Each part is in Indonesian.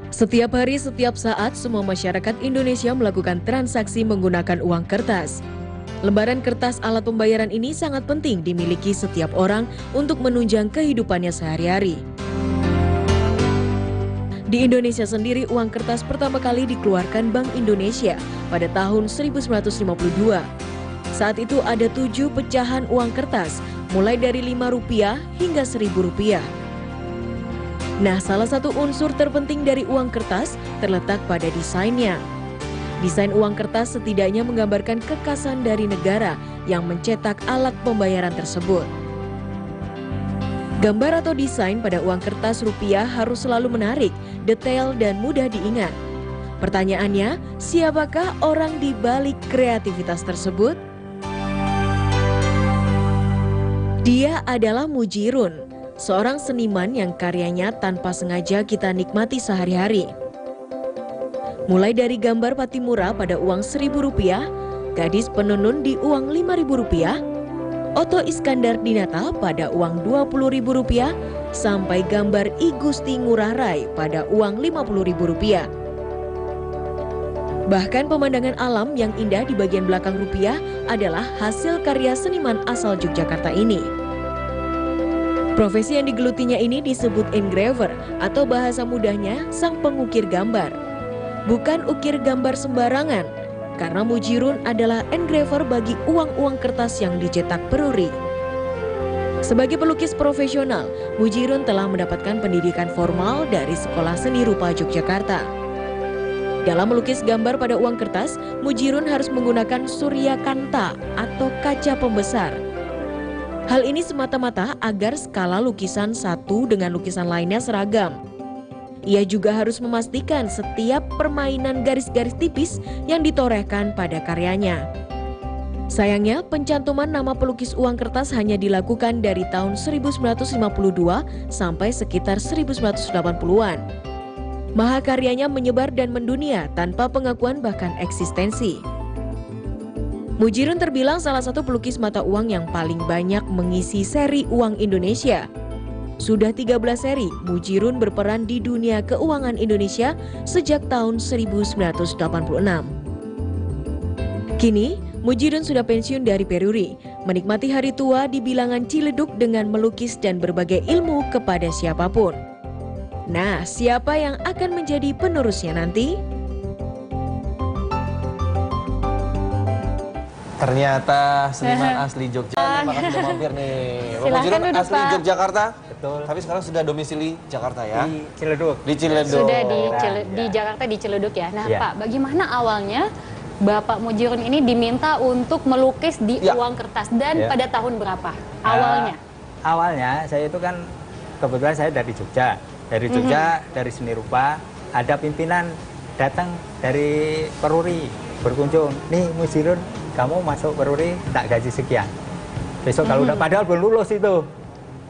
Setiap hari, setiap saat, semua masyarakat Indonesia melakukan transaksi menggunakan uang kertas. Lembaran kertas alat pembayaran ini sangat penting dimiliki setiap orang untuk menunjang kehidupannya sehari-hari. Di Indonesia sendiri, uang kertas pertama kali dikeluarkan Bank Indonesia pada tahun 1952. Saat itu ada 7 pecahan uang kertas, mulai dari Rp5 hingga Rp1.000. Nah, salah satu unsur terpenting dari uang kertas terletak pada desainnya. Desain uang kertas setidaknya menggambarkan kekhasan dari negara yang mencetak alat pembayaran tersebut. Gambar atau desain pada uang kertas rupiah harus selalu menarik, detail, dan mudah diingat. Pertanyaannya, siapakah orang di balik kreativitas tersebut? Dia adalah Mujirun, seorang seniman yang karyanya tanpa sengaja kita nikmati sehari-hari. Mulai dari gambar Patimura pada uang Rp1.000, gadis penenun di uang Rp5.000, Oto Iskandar-Dinata pada uang Rp20.000, sampai gambar I Gusti Ngurah Rai pada uang Rp50.000. Bahkan pemandangan alam yang indah di bagian belakang rupiah adalah hasil karya seniman asal Yogyakarta ini. Profesi yang digelutinya ini disebut engraver atau bahasa mudahnya sang pengukir gambar. Bukan ukir gambar sembarangan, karena Mujirun adalah engraver bagi uang-uang kertas yang dicetak peruri. Sebagai pelukis profesional, Mujirun telah mendapatkan pendidikan formal dari Sekolah Seni Rupa Yogyakarta. Dalam melukis gambar pada uang kertas, Mujirun harus menggunakan suryakanta atau kaca pembesar. Hal ini semata-mata agar skala lukisan satu dengan lukisan lainnya seragam. Ia juga harus memastikan setiap permainan garis-garis tipis yang ditorehkan pada karyanya. Sayangnya, pencantuman nama pelukis uang kertas hanya dilakukan dari tahun 1952 sampai sekitar 1980-an. Mahakaryanya menyebar dan mendunia tanpa pengakuan bahkan eksistensi. Mujirun terbilang salah satu pelukis mata uang yang paling banyak mengisi seri uang Indonesia. Sudah 13 seri, Mujirun berperan di dunia keuangan Indonesia sejak tahun 1986. Kini, Mujirun sudah pensiun dari peruri, menikmati hari tua di bilangan Ciledug dengan melukis dan berbagai ilmu kepada siapapun. Nah, siapa yang akan menjadi penerusnya nanti? Ternyata seniman asli Jogja. Terima kasih sudah mampir nih. Silakan duduk, asli Pak. Yogyakarta. Betul. Tapi sekarang sudah domisili Jakarta ya? Di Ciledug. Di Ciledug. Sudah di Jakarta, di Ciledug ya. Nah, Ya. Pak, bagaimana awalnya Bapak Mujirun ini diminta untuk melukis di Ya. uang kertas dan Ya. pada tahun berapa awalnya? Awalnya saya itu kan kebetulan saya dari Jogja. Dari Jogja, dari seni rupa, ada pimpinan datang dari Peruri berkunjung. Nih Mujirun, kamu masuk Peruri tak gaji sekian. Besok kalau udah, padahal belum lulus itu.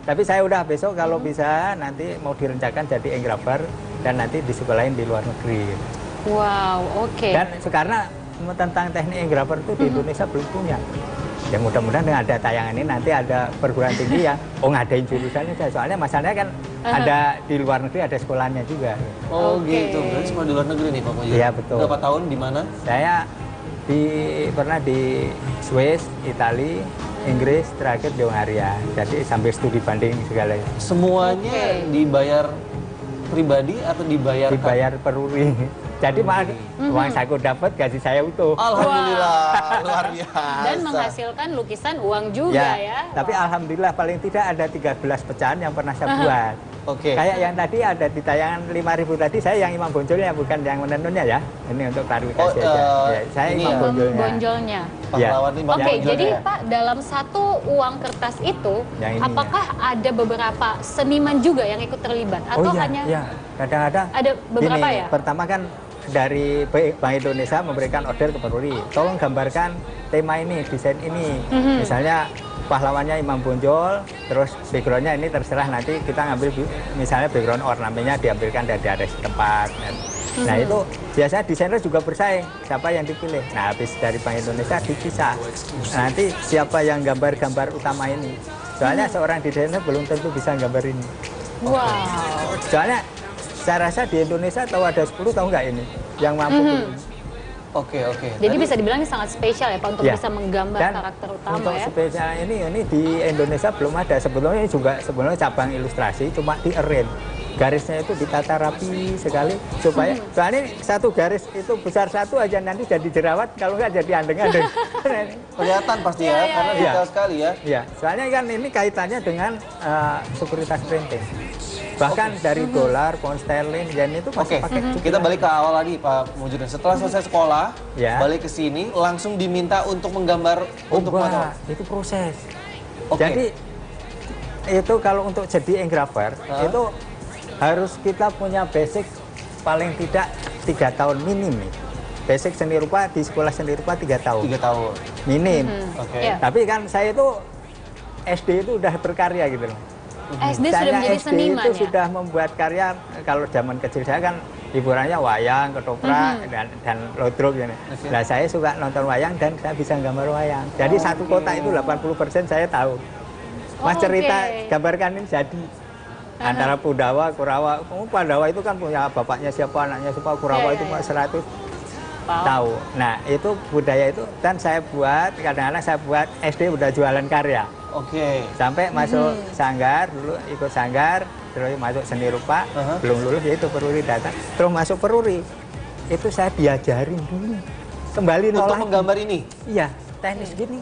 Tapi saya udah besok kalau bisa nanti mau direncanakan jadi engraver dan nanti disekolahin di luar negeri. Wow, oke. Dan karena tentang teknik engraver itu di Indonesia belum punya. Ya mudah-mudahan dengan ada tayangan ini nanti ada perguruan tinggi yang ngadain jurusannya. Soalnya masalahnya kan ada di luar negeri ada sekolahnya juga. Oh Oke. gitu, berarti semua di luar negeri nih Pak Mujirun? Iya, betul. Berapa tahun di mana? Saya pernah di Swiss, Italia, Inggris, terakhir di Hungaria. Jadi sambil studi banding segala. Semuanya Oke. dibayar pribadi atau dibayar? Dibayar peruri. Jadi malah uang saya dapat gaji saya utuh. Alhamdulillah, luar biasa. Dan menghasilkan lukisan uang juga ya. Tapi Wow. alhamdulillah paling tidak ada 13 pecahan yang pernah saya buat. Oke. Kayak yang tadi ada di tayangan 5.000 tadi, saya yang imam bonjolnya bukan yang menenunnya ya. Ini untuk klarifikasi aja. Ya, saya ini imam ya. bonjolnya. Bonjolnya. Pahlawan lima Oke, bonjolnya jadi ya? Pak, dalam satu uang kertas itu, Yang ini apakah ada beberapa seniman juga yang ikut terlibat? Atau iya, hanya iya. Kadang-kadang ada beberapa gini, ya? pertama kan dari Bank Indonesia memberikan order ke Peruri, tolong gambarkan tema ini, desain ini. Misalnya pahlawannya Imam Bonjol, terus backgroundnya ini terserah nanti kita ngambil misalnya background ornamennya diambilkan dari daerah setempat. Nah itu biasanya desainer juga bersaing siapa yang dipilih. Nah habis dari Bank Indonesia dipisah. Nanti siapa yang gambar-gambar utama ini. Soalnya seorang desainer belum tentu bisa gambar ini. Wow. Soalnya saya rasa di Indonesia tahu ada 10 tahu nggak ini yang mampu begini. Oke. Jadi bisa dibilang ini sangat spesial ya Pak untuk Ya. bisa menggambar Dan karakter utama untuk ya. spesial ini di Indonesia belum ada. Sebetulnya ini juga sebenarnya cabang ilustrasi, cuma di arrange. Garisnya itu ditata rapi sekali supaya soalnya satu garis itu besar satu aja nanti jadi jerawat, kalau nggak jadi andeng-andeng. Kelihatan pasti ya, karena Iya. detail sekali ya. Ya, soalnya kan ini kaitannya dengan sekuritas printing. Bahkan dari dolar, pound sterling, yen itu Oke, masih pakai cukai. kita balik ke awal lagi Pak Mujudin. Setelah selesai sekolah, Ya. balik ke sini, langsung diminta untuk menggambar untuk motor. Itu proses. Oke. Jadi itu kalau untuk jadi engraver itu harus kita punya basic paling tidak 3 tahun minim nih. Basic seni rupa di sekolah seni rupa 3 tahun 3 tahun. minim. Oke. Iya. Tapi kan saya itu SD itu udah berkarya gitu loh. SD sudah Saya menjadi SD seniman itu ya. sudah membuat karya. Kalau zaman kecil saya kan hiburannya wayang, ketoprak dan lodrok gitu. Nah saya suka nonton wayang dan saya bisa gambar wayang. Jadi satu kotak itu 80% saya tahu. Mas cerita gambarkan ini jadi antara Pundawa, Kurawa. Pundawa itu kan punya bapaknya siapa, anaknya siapa. Kurawa itu 100 tahu. Nah itu budaya itu dan saya buat, kadang-kadang saya buat SD udah jualan karya. Oke. Sampai masuk sanggar dulu, ikut sanggar, terus masuk seni rupa, belum lulus ya itu peruri datang, terus masuk peruri. Itu saya diajarin dulu. Kembali Untuk nolak. menggambar ini. Iya, teknis gini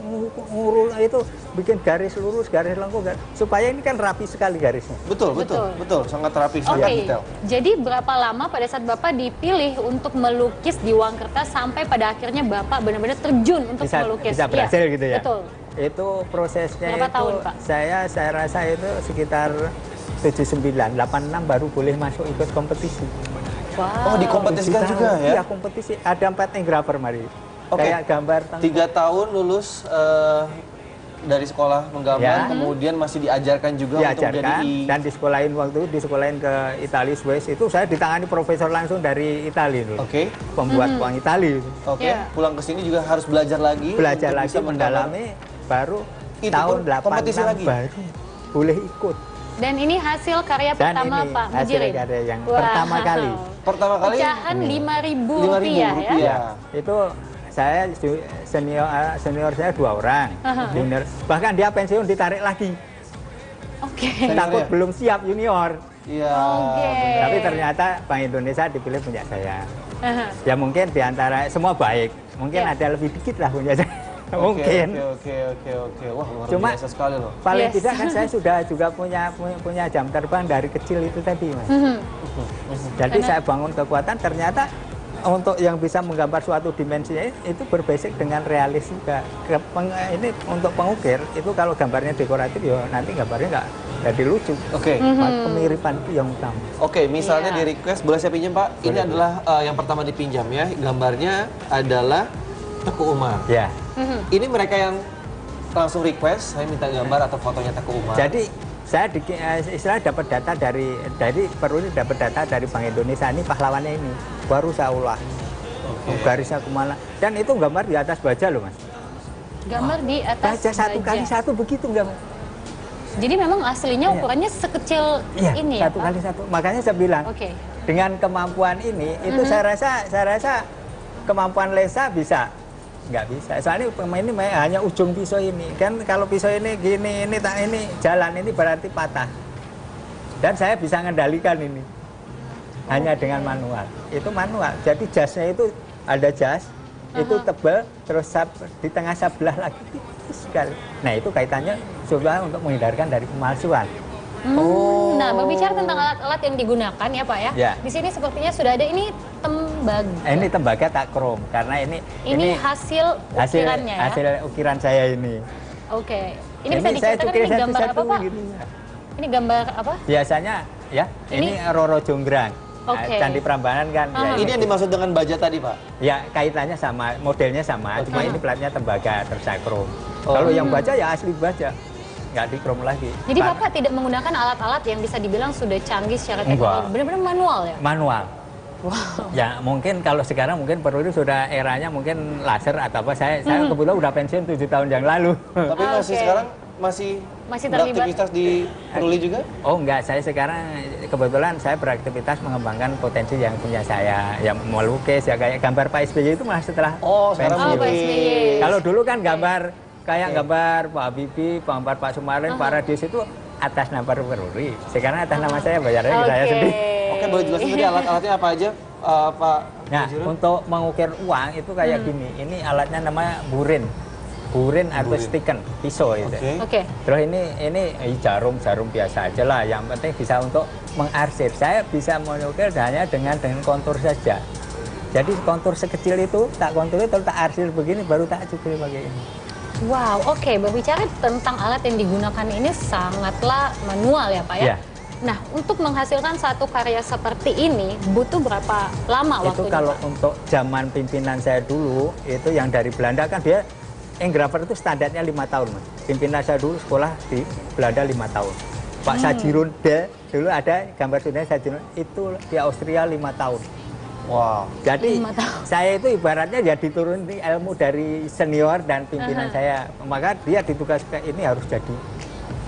ngurul itu bikin garis lurus, garis lengkung supaya ini kan rapi sekali garisnya. Betul, sangat rapi, Oke, sangat detail. jadi berapa lama pada saat Bapak dipilih untuk melukis di uang kertas sampai pada akhirnya Bapak benar-benar terjun untuk melukis? Bisa berhasil Iya, gitu ya. Betul. Itu prosesnya Berapa itu tahun, Pak? saya rasa itu sekitar 79, 86 baru boleh masuk ikut kompetisi. Oh, Wow. dikompetisikan juga ya? Iya, kompetisi. Ada 4 engraver mari. Oke. Kayak gambar 3 tahun lulus dari sekolah menggambar, Ya. kemudian masih diajarkan juga untuk diajarkan menjadi dan disekolahin waktu itu disekolahin ke Italia, Swiss. Itu saya ditangani profesor langsung dari Italia dulu. Oke. Pembuat uang Italia. Oke, Iya. pulang ke sini juga harus belajar lagi Belajar untuk lagi bisa menggambar. mendalami baru Itu tahun pun kompetisi 86 lagi? baru boleh ikut. Dan ini hasil karya Dan pertama ini Pak hasil Mujirin? karya yang Wow. pertama kali. Pertama kali Pecahan Rp5.000 Rp5.000 ya? ya. Itu saya senior saya 2 orang, junior. Bahkan dia pensiun ditarik lagi. Oke. Takut ya? belum siap junior. Iya. Oke. Tapi ternyata Bank Indonesia dipilih punya saya. Aha. Ya mungkin diantara semua baik, mungkin Ya. ada lebih dikit lah punya saya. Oke, Mungkin. Oke. Wah, luar Cuma- biasa sekali loh. Paling Yes. tidak kan saya sudah juga punya jam terbang dari kecil itu tadi, Mas. Jadi saya bangun kekuatan ternyata untuk yang bisa menggambar suatu dimensinya itu berbasic dengan realis juga. Ini untuk pengukir itu kalau gambarnya dekoratif ya nanti gambarnya nggak jadi lucu. Oke. Kemiripan itu yang utama. Oke, misalnya Iya. di request, boleh saya pinjam Pak? Ini Boleh. adalah yang pertama dipinjam ya. Gambarnya adalah Teguh Umar. Ya. Ini mereka yang langsung request, saya minta gambar atau fotonya Teguh Umar. Jadi saya istilah dapat data dari perlu dapat data dari Bank Indonesia ini pahlawannya ini baru saya olah. Garisnya kemana? Dan itu gambar di atas baja loh, Mas. Gambar di atas Baja 1x1 begitu enggak? Jadi memang aslinya Iya. ukurannya sekecil Iya, ini ya, 1x1. Makanya saya bilang Oke. dengan kemampuan ini itu saya rasa kemampuan Lesa bisa. Nggak bisa. Soalnya pemain ini hanya ujung pisau ini. Kan kalau pisau ini gini, ini jalan ini berarti patah. Dan saya bisa mengendalikan ini. Hanya dengan manual. Itu manual. Jadi jasnya itu ada jas, itu tebal, terus di tengah sebelah lagi tipis sekali. Nah itu kaitannya supaya untuk menghindarkan dari pemalsuan. Nah, berbicara tentang alat-alat yang digunakan ya Pak ya. Ya. Di sini sepertinya sudah ada ini tembaga. Ini tembaga tak krom karena Ini hasil ukirannya ya. hasil ukiran saya ini. Oke. Ini bisa saya diceritakan cukir ini gambar satu-satu apa Pak? gini. Ini gambar apa? Biasanya ya, ini Roro Jonggrang. Oke. Candi Prambanan kan. Ya, Ini yang dimaksud dengan baja tadi Pak? ya kaitannya sama, modelnya sama, cuma ini platnya tembaga tersakrom. Oh. Kalau yang baja ya asli baja, nggak dikrom lagi. Jadi Bapak tidak menggunakan alat-alat yang bisa dibilang sudah canggih secara teknologi, Enggak. benar-benar manual ya? Manual. Ya mungkin kalau sekarang mungkin perlu itu sudah eranya mungkin laser atau apa. Saya kebetulan udah pensiun 7 tahun yang lalu. Tapi masih Oke. sekarang masih terlibat? beraktivitas di Peruli juga? Oh enggak, saya sekarang kebetulan saya beraktivitas mengembangkan potensi yang punya saya, yang melukis ya kayak gambar Pak SBY itu malah setelah Sekarang pensiun. Pak SBY. Kalau dulu kan gambar kayak gambar Pak Habibie, gambar Pak Sumarin, Pak Radius itu atas nama Peruri. Sekarang atas nama saya bayarnya saya sendiri. Oke, boleh jelasin tadi alat-alatnya apa aja, Pak Nah, Mujirun? untuk mengukir uang itu kayak gini. Ini alatnya namanya burin. Burin atau stiken, pisau itu. Oke. Terus ini jarum biasa aja lah. Yang penting bisa untuk mengarsip. Saya bisa mengukir hanya dengan kontur saja. Jadi kontur sekecil itu tak kontur itu tak arsip begini baru tak cukil pakai ini. Wow, oke. Berbicara tentang alat yang digunakan ini sangatlah manual ya Pak ya? Iya. Nah, untuk menghasilkan satu karya seperti ini butuh berapa lama Itu waktunya kalau Pak? untuk zaman pimpinan saya dulu, itu yang dari Belanda kan dia engraver itu standarnya 5 tahun. Mas. Pimpinan saya dulu sekolah di Belanda 5 tahun. Pak Sajirun dulu ada gambar sudah Sajirun itu di Austria 5 tahun. Wow. Jadi 5 tahun. saya itu ibaratnya ya diturun ilmu dari senior dan pimpinan saya. Maka dia ditugaskan ini harus jadi.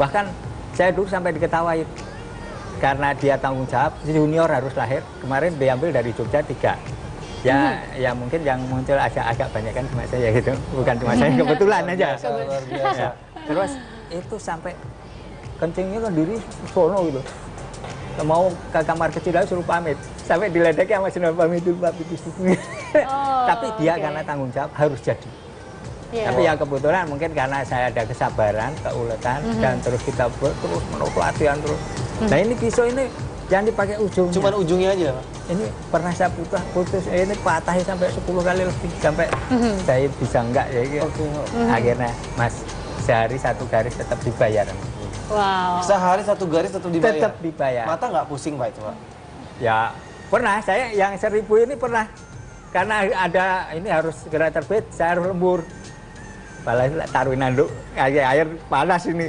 Bahkan saya dulu sampai diketawain. Karena dia tanggung jawab, junior harus lahir. Kemarin diambil dari Jogja 3. Ya mungkin yang muncul agak banyak kan cuma saya gitu. Bukan cuma saya, kebetulan aja. Luar biasa. Ya. Terus itu sampai kencingnya kan diri sono gitu. Mau ke kamar kecil aja suruh pamit. Sampai diledek sama suruh pamit dulu Pak pipis. Tapi dia karena tanggung jawab harus jadi. Iya. Tapi ya kebetulan mungkin karena saya ada kesabaran, keuletan, dan terus kita terus menerus latihan terus. Nah ini pisau ini jangan dipakai ujungnya. Cuman ujungnya aja, Pak? Ini pernah saya putus, ini patahnya sampai 10 kali lebih sampai saya bisa enggak ya gitu. Akhirnya Mas sehari 1 garis tetap dibayar. Wow. Sehari 1 garis tetap dibayar? Tetap dibayar. Mata nggak pusing Pak itu Pak? Ya pernah, saya yang 1000 ini pernah. Karena ada ini harus segera terbit, saya harus lembur. Malah taruhin anduk, air panas ini.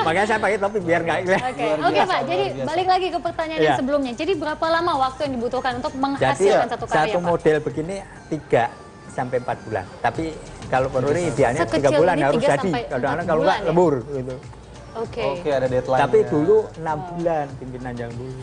Makanya saya pakai topi biar nggak kelihatan. Oke Pak, jadi balik lagi ke pertanyaan yang sebelumnya. Jadi berapa lama waktu yang dibutuhkan untuk menghasilkan satu karya satu Pak? model begini 3 sampai 4 bulan. Tapi kalau Peruri idealnya 3 Sekecil bulan ini harus 3 jadi. sampai Kadang-kadang 4 kalau nggak bulan ya? lembur gitu. Oke. Oke, ada deadline. Tapi dulu 6 bulan pimpinan yang dulu.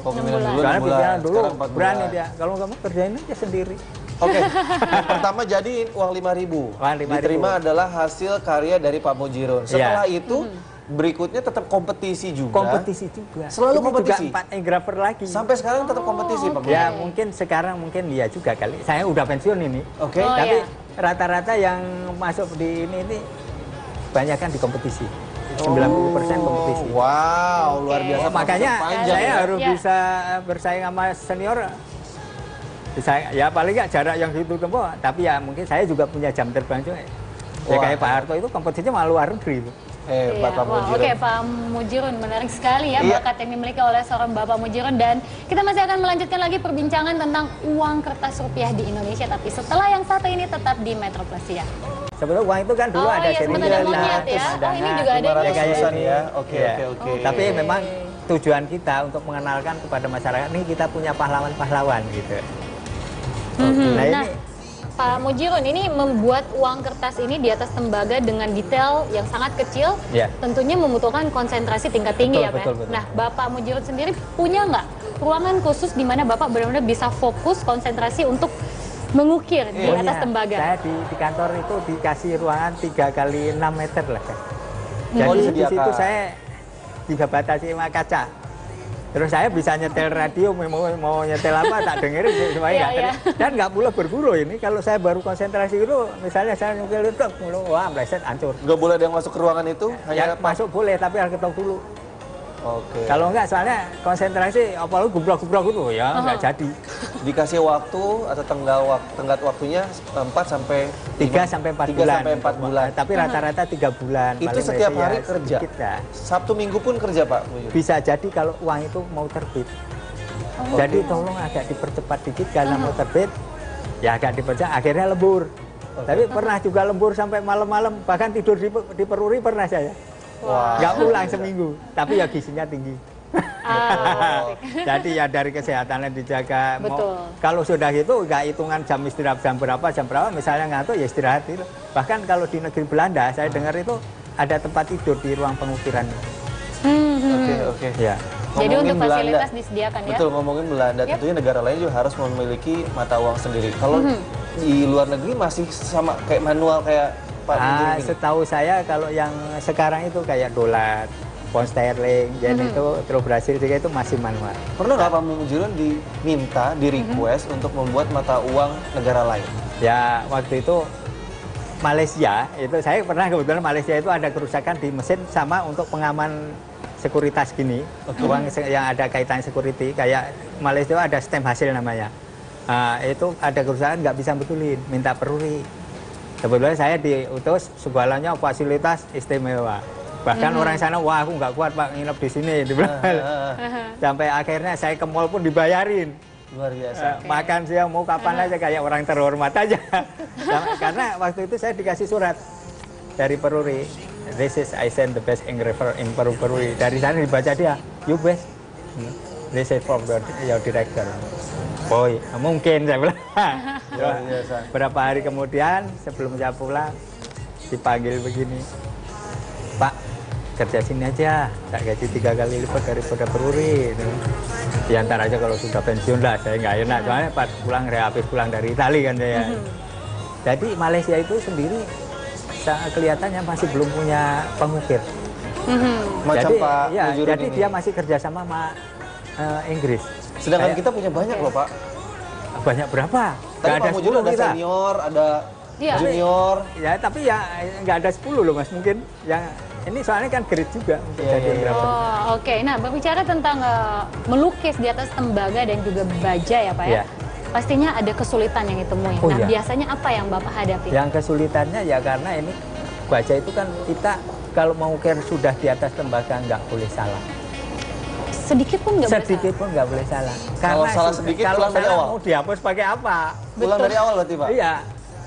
Oh, pimpinan dulu Soalnya 6 bulan, pimpinan dulu sekarang 4 berani bulan. dia. Kalau kamu kerjain aja sendiri. Oke, yang pertama jadi uang 5.000. Uang 5.000. Diterima adalah hasil karya dari Pak Mujirun. Setelah itu berikutnya tetap kompetisi juga. Kompetisi juga. Selalu Ini kompetisi? juga 4 engraver lagi. Sampai sekarang tetap kompetisi Pak Ya Mujirun. mungkin sekarang mungkin dia juga kali. Saya udah pensiun ini. Oke. Oh, Tapi iya. rata-rata yang masuk di ini banyak kan di kompetisi. 90% kompetisi. Wow, luar biasa. Makanya Panjang saya ya. harus Ya. bisa bersaing sama senior. Bisa, ya paling nggak jarak yang gitu tempo. Tapi ya mungkin saya juga punya jam terbang juga. Ya Wah. kayak Pak Harto itu kompetisinya malah luar negeri itu. Hebat Pak Wah, Mujirun. Oke, Pak Mujirun, menarik sekali ya Iya. bakat yang dimiliki oleh seorang Bapak Mujirun. Dan kita masih akan melanjutkan lagi perbincangan tentang uang kertas rupiah di Indonesia. Tapi setelah yang satu ini tetap di Metroplesia. Sebetulnya uang itu kan dulu Oh, ada iya, seri sempat ada monyet ya. Oh, ini juga ada 500 ini. kayak jutaan ini. ya. Oke, Iya. oke, oke. Tapi memang tujuan kita untuk mengenalkan kepada masyarakat ini kita punya pahlawan-pahlawan gitu. Nah Nah, ini Pak Mujirun ini membuat uang kertas ini di atas tembaga dengan detail yang sangat kecil, Ya. tentunya membutuhkan konsentrasi tingkat tinggi Betul, ya Pak. betul, betul. Nah, Bapak Mujirun sendiri punya nggak ruangan khusus di mana Bapak benar-benar bisa fokus konsentrasi untuk mengukir di Oh atas iya, tembaga? saya di kantor itu dikasih ruangan 3 kali 6 meter lah kan. Oh, Jadi di disediakan. situ saya juga batasi sama kaca. Terus saya bisa nyetel radio, mau nyetel apa tak dengerin supaya Iya, nggak iya. Dan nggak pula berburu ini. Kalau saya baru konsentrasi itu, misalnya saya nyukel itu, wah meleset hancur. Nggak boleh ada yang masuk ke ruangan itu? Ya, masuk boleh, tapi harus ketok dulu. Oke. Kalau enggak, soalnya konsentrasi, apalagi gubrak-gubrak itu ya nggak jadi. Dikasih waktu atau tenggat waktunya 4 sampai 3 sampai 4 3 bulan. sampai 4 bulan. Tapi rata-rata 3 bulan. Itu Paling setiap biasa hari ya kerja? sedikit lah. Sabtu Minggu pun kerja Pak Mujirun? Bisa jadi kalau uang itu mau terbit. Jadi tolong agak dipercepat dikit karena mau terbit. Ya agak dipercepat, akhirnya lembur. Tapi pernah juga lembur sampai malam-malam, bahkan tidur di Peruri pernah saya. Wah. Nggak pulang seminggu, tapi ya gizinya tinggi. Ah, Jadi ya dari kesehatannya dijaga. Betul. Kalau sudah gitu nggak hitungan jam istirahat jam berapa, misalnya ngantuk ya istirahat itu. Bahkan kalau di negeri Belanda saya dengar itu ada tempat tidur di ruang pengukiran. Oke. Ya. Jadi Ngomongin untuk fasilitas Belanda. disediakan ya. Betul, ngomongin Belanda, tentunya negara lain juga harus memiliki mata uang sendiri. Kalau di luar negeri masih sama kayak manual kayak Pak Mujirun ini? Setahu saya kalau yang sekarang itu kayak dolar, pound sterling, yen itu terus Brasil juga itu masih manual. Pernah nggak Pak Mujirun diminta, di request untuk membuat mata uang negara lain? Ya waktu itu Malaysia, itu saya pernah kebetulan Malaysia itu ada kerusakan di mesin sama untuk pengaman sekuritas gini, uang yang ada kaitan security, kayak Malaysia itu ada stem hasil namanya. Itu ada kerusakan nggak bisa betulin, minta peruri. Kebetulan saya diutus segalanya fasilitas istimewa. Bahkan orang sana, wah aku nggak kuat Pak nginep di sini. Sampai akhirnya saya ke mall pun dibayarin. Luar biasa. Makan siang mau kapan aja kayak orang terhormat aja. Karena waktu itu saya dikasih surat dari Peruri. This is I send the best engraver in Peruri. Dari sana dibaca dia, you best. This is from your director. Boy, mungkin saya bilang. Luar biasa. Berapa hari kemudian sebelum saya pulang dipanggil begini, Pak kerja sini aja, tak gaji 3 kali lipat daripada Peruri. Di antara aja kalau sudah pensiun lah, saya nggak enak. Soalnya pas pulang, habis pulang dari Itali kan saya. Jadi Malaysia itu sendiri kelihatannya masih belum punya pengukir. Macam Jadi, Pak ya, Mujirun jadi ini. dia masih kerjasama sama Inggris. Sedangkan kita punya banyak loh Pak. Banyak berapa? Tadi Nggak Pak Mujirun 10 ada kita. senior, ada Iya. junior. Ya tapi ya nggak ada 10 loh Mas, mungkin yang ini soalnya kan grade juga untuk Iya, jadi iya. engraver. Oh, oke. Nah, berbicara tentang melukis di atas tembaga dan juga baja ya, Pak ya. Iya. Pastinya ada kesulitan yang ditemui. Oh, Nah, iya. biasanya apa yang Bapak hadapi? Yang kesulitannya ya karena ini baja itu kan kita kalau mau ukir sudah di atas tembaga nggak boleh salah. Sedikit pun nggak boleh Sedikit pun nggak boleh salah. Kalau salah sedikit, kalau pulang dari salah awal. mau dihapus pakai apa? Pulang dari awal berarti Pak? Iya.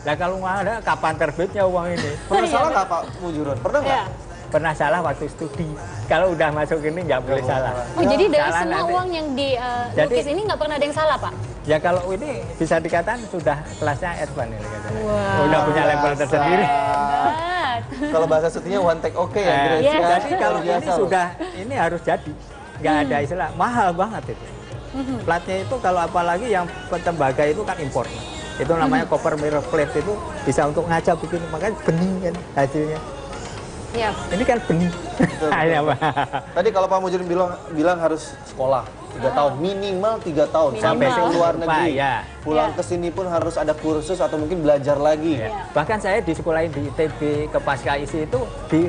Nah kalau nggak ada kapan terbitnya uang ini? Pernah Iya, salah nggak Pak Mujirun? Pernah nggak? Iya. Pernah salah waktu studi. Kalau udah masuk ini nggak boleh salah. Oh, jadi dari Salah semua nanti. uang yang Jadi- dilukis ini nggak pernah ada yang salah, Pak? Ya kalau ini bisa dikatakan sudah kelasnya advance ini katanya. Wow. Udah punya level tersendiri. Hebat. Kalau bahasa sutinya one take oke ya, Nah, Grace. Yes. Ya, Jadi kalau luar ini biasa loh. sudah ini harus jadi. Nggak ada istilah mahal banget itu. Platnya itu kalau apalagi yang tembaga itu kan impor. Itu namanya copper mirror plate itu bisa untuk ngaca begini, makanya bening kan hasilnya. Iya. Ini kan bening. Ini apa? Tadi kalau Pak Mujirun bilang harus sekolah 3 tahun, minimal 3 tahun sampai ke Minimal. luar Pak, negeri. ya. Pulang Ya. ke sini pun harus ada kursus atau mungkin belajar lagi. Ya. Bahkan saya di sekolah di ITB ke Pasca-ISI itu,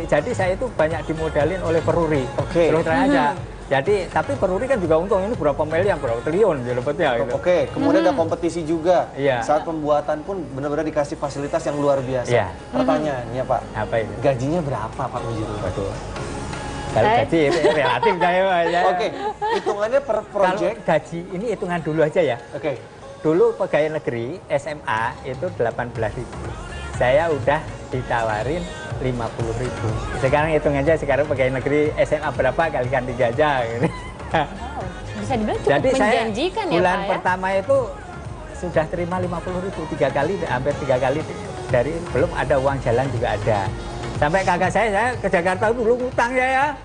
jadi saya itu banyak dimodalin oleh Peruri. Oke. Terus terang aja. Jadi, tapi Peruri kan juga untung ini berapa miliar, berapa triliun dia dapatnya. Gitu. Oke, kemudian ada kompetisi juga. Iya. Saat pembuatan pun benar-benar dikasih fasilitas yang luar biasa. Iya. Pertanyaannya Pak, Apa itu? gajinya berapa Pak Mujirun? Waduh. Kalau gaji itu relatif saya Pak, ya. Oke, hitungannya per Kalau project. gaji ini hitungan dulu aja ya. Oke. Dulu pegawai negeri SMA itu 18.000. Saya udah ditawarin 50.000. Sekarang hitung aja sekarang pegawai negeri SMA berapa kalikan 3 aja gitu. Wow. Bisa dibilang cukup Jadi saya menjanjikan ya, bulan Pak ya. pertama itu sudah terima 50.000 3 kali, hampir 3 kali dari belum ada uang jalan juga ada. Sampai kakak saya ke Jakarta dulu utang ya.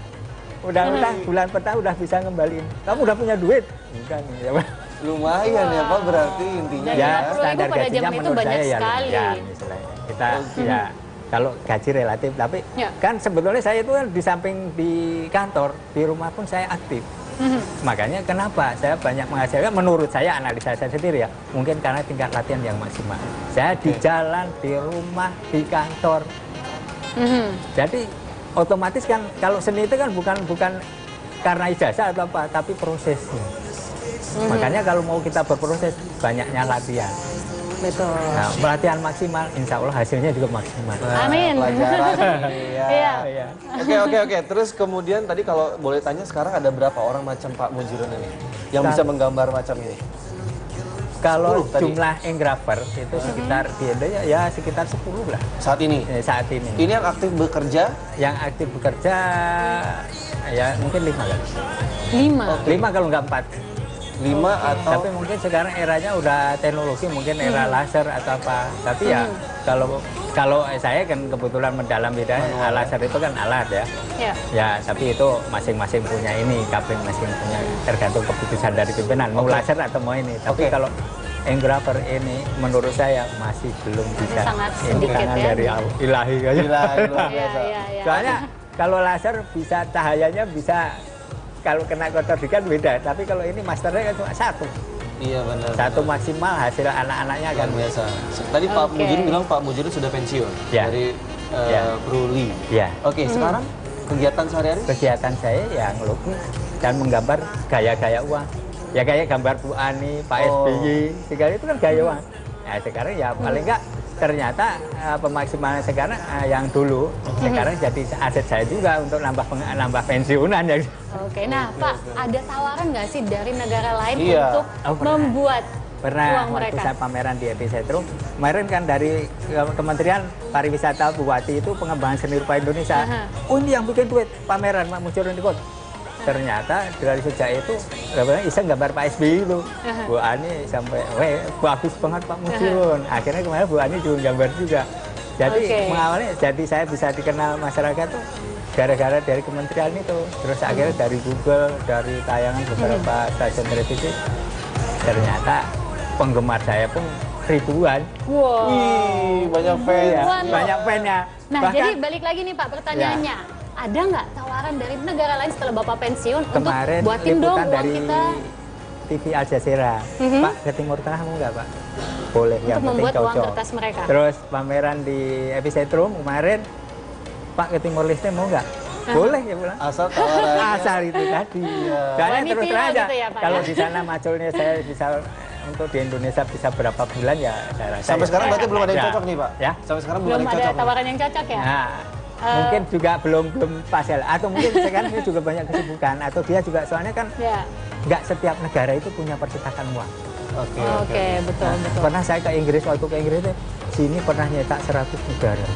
Udah utang bulan pertama udah bisa ngembaliin. Kamu udah punya duit? Bukan ya, Pak. Lumayan ya Pak berarti intinya Dan ya. ya, Ya, 50.000 standar pada gajinya zaman itu menurut banyak saya ya sekali. lumayan istilahnya. Kita ya kalau gaji relatif, tapi Ya. kan sebetulnya saya itu kan di samping di kantor, di rumah pun saya aktif. Makanya kenapa saya banyak menghasilkan, menurut saya analisa saya sendiri ya, mungkin karena tingkat latihan yang maksimal. Saya di jalan, di rumah, di kantor. Jadi otomatis kan kalau seni itu kan bukan karena ijazah atau apa, tapi prosesnya. Makanya kalau mau kita berproses banyaknya latihan. Betul. Nah, pelatihan maksimal, insya Allah hasilnya juga maksimal. Nah, Amin. Pelajaran ini ya. Iya. Iya. Oke. Terus kemudian tadi kalau boleh tanya sekarang ada berapa orang macam Pak Mujirun ini yang bisa menggambar macam ini? Kalau 10 tadi. jumlah engraver itu sekitar di Indonesia ya sekitar 10 lah Saat ini. saat ini. Ini yang aktif bekerja. Yang aktif bekerja ya mungkin 5 lah. 5. 5 kalau nggak 4. atau Tapi mungkin sekarang eranya udah teknologi, mungkin era laser atau apa. Tapi ya kalau saya kan kebetulan mendalam bidangnya, laser itu kan alat ya. Ya. Ya, tapi itu masing-masing punya ini, kabin masing punya, tergantung keputusan dari pimpinan mau laser atau mau ini. Tapi kalau engraver ini menurut saya masih belum bisa. Sangat Ini sedikit tangan ya. dari ilahi kayaknya. gila, luar Iya, biasa. iya, iya. Soalnya kalau laser bisa cahayanya bisa, kalau kena kotor dikit beda. Tapi kalau ini masternya kan cuma satu. Iya benar. Satu maksimal hasil anak-anaknya kan. Luar biasa. Tadi Pak Oke. Mujirun bilang Pak Mujirun sudah pensiun Ya. dari Ya. Bruli. Ya. Oke, sekarang kegiatan sehari-hari? Kegiatan saya yang ngelukis dan menggambar gaya-gaya uang. Ya kayak gambar Bu Ani, Pak SBY, segala itu kan gaya uang. Nah sekarang ya paling enggak ternyata pemaksimalan sekarang yang dulu sekarang jadi aset saya juga untuk nambah pensiunan ya. Oke, nah Pak, ada tawaran nggak sih dari negara lain Iya. untuk Oh, pernah. membuat Pernah uang waktu mereka? saya pameran di Epicentrum, kemarin kan dari Kementerian Pariwisata Bupati itu pengembangan seni rupa Indonesia. Oh ini yang bikin duit pameran Pak Mujirun ikut. Ternyata dari sejak itu iseng gambar Pak SBY itu. Bu Ani sampai, weh bagus banget Pak Mujirun. Akhirnya kemarin Bu Ani juga gambar juga. Jadi mengawalnya, jadi saya bisa dikenal masyarakat tuh gara-gara dari kementerian itu. Terus akhirnya dari Google, dari tayangan beberapa stasiun televisi, ternyata penggemar saya pun ribuan. Wow. Wih, banyak fans. Ya, Ribuan loh. banyak fan-nya. Nah, Bahkan jadi balik lagi nih Pak pertanyaannya. Ada nggak tawaran dari negara lain setelah Bapak pensiun kemarin untuk buatin dong liputan uang dari kita TV Al Jazeera. Pak, ke Timur Tengah mau nggak Pak? Boleh, yang untuk penting membuat uang cocok. kertas mereka? Terus pameran di Epicentrum kemarin, Pak ke Timur Leste mau nggak? Boleh ya bilang. Asal tawarannya. Asal itu tadi. Soalnya Wanita terus terang aja, gitu ya, Pak, kalau ya? di sana maculnya saya bisa untuk di Indonesia bisa berapa bulan ya saya rasa. Sampai ya. sekarang berarti belum ada yang Ya. cocok nih, Pak? Ya. Sampai sekarang belum Belum ada yang ada cocok. nih? tawaran yang cocok ya? Nah, mungkin juga belum pas ya. Atau mungkin sekarang dia juga banyak kesibukan. Atau dia juga soalnya kan Ya. nggak setiap negara itu punya percetakan uang. Oke, Oke, betul, betul. Pernah saya ke Inggris, waktu ke Inggris itu, sini pernah nyetak 100 negara.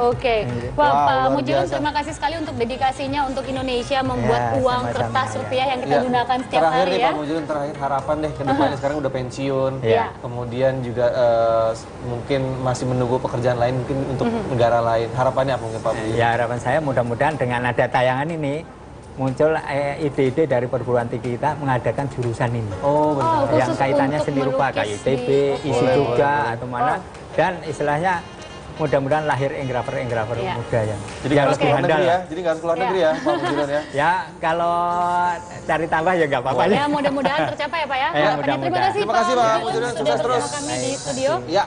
Oke. Wah, Wow, Pak luar Mujirun, biasa. terima kasih sekali untuk dedikasinya untuk Indonesia membuat Ya, uang sama-sama, kertas ya. rupiah yang kita Ya, gunakan setiap terakhir hari nih ya. Pak Mujirun, terakhir harapan deh ke depannya sekarang udah pensiun. Iya. Kemudian juga mungkin masih menunggu pekerjaan lain mungkin untuk negara lain. Harapannya apa mungkin Pak Mujirun? Ya harapan saya mudah-mudahan dengan ada tayangan ini muncul ide-ide dari perguruan tinggi kita mengadakan jurusan ini. Oh, benar. Oh, Yang khusus kaitannya untuk seni rupa melukis kayak ITB, di- isi Boleh, juga boleh. atau mana. Dan istilahnya mudah-mudahan lahir engraver-engraver Iya. muda yang Jadi nggak harus lebih keluar handal. negeri ya? Jadi nggak harus keluar Iya. negeri ya Pak Mujirun ya? Ya kalau cari tambah ya nggak apa-apa Ya, mudah-mudahan tercapai ya Pak ya. Ya, Harapannya. Terima mudah-mudahan. kasih Terima kasih, Pak Mujirun Mujirun. sudah Sukses bersama terus. kami di studio. Ya.